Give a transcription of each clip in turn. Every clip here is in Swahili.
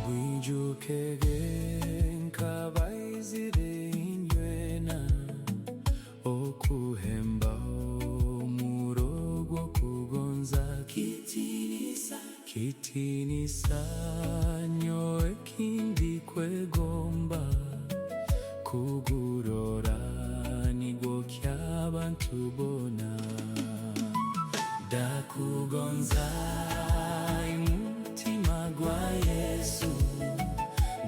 Wijuke nkabaizire inywena okuhemba omurogwo kugonza kitinisa nyo ekindi kwegomba kugurora nigwo ky'abantu bona ndakugonza mutima gwa Yesu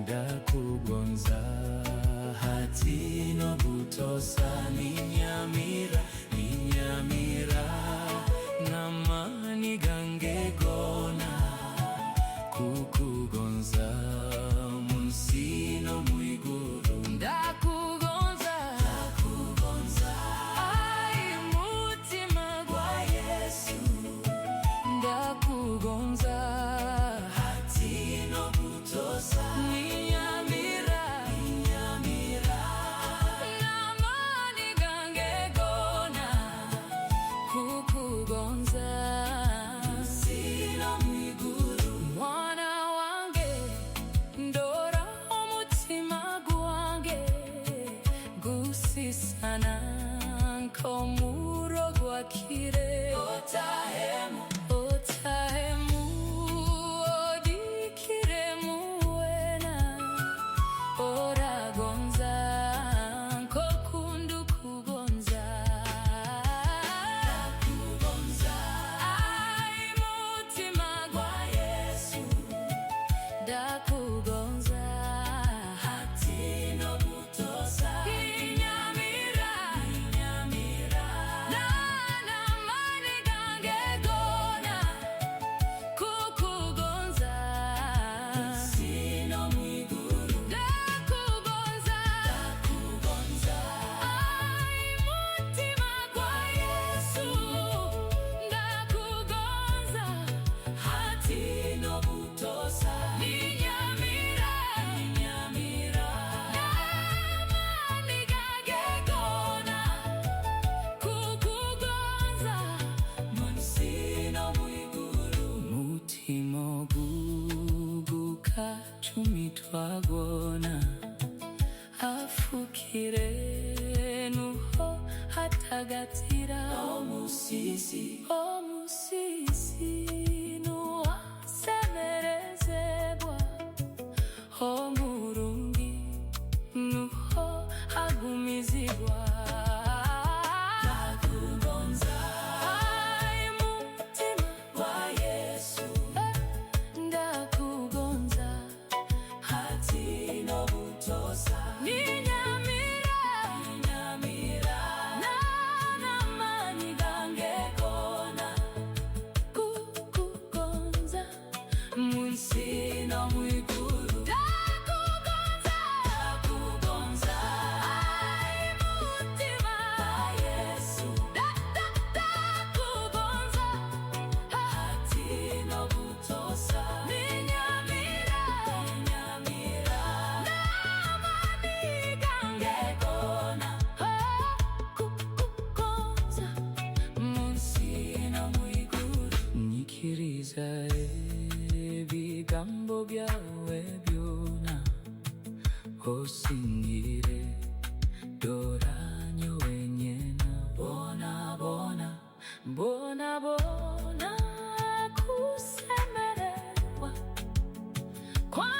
ndakugonza hati nobutosa ninyamira namani gange gona kukugonza munsi no mwiguru ndakugonza ai mutima gwa Yesu ndakugonza hati nobutosa ninyamira namani gange gona kukugonza sino mwiguru mwana wange ndora omutima gwange gusisana nkomuro gwakire otahemu odikiremu wena oragonza nkokundu kugonza ai mutima gwa Yesu ndakugonza hati nobutosa ninyamira namani gange gona kukugonza sino mwiguru ndakugonza ai mutima gwa Yesu ndakugonza hati nobutosa ninyamira namani gange gona kukugonza munsi no mwiguru mutima guguka cumi twagona afukire nuho hatagatira omusisi nuwasemerezebwa omurungi nuho hagumizibwa ndakugonza ai mutima gwa Yesu ndakugonza hati nobutosa ninyamira namani gange gona kukugonza munsi no mwiguru ndakugonza ai mutima gwa Yesu ndakugonza hati nobutosa ninyamira namani gange gona kukugonza munsi no mwiguru nyikiriza ebigambo byawe byona osingire doranyo wenyena bona kusemererwa kwa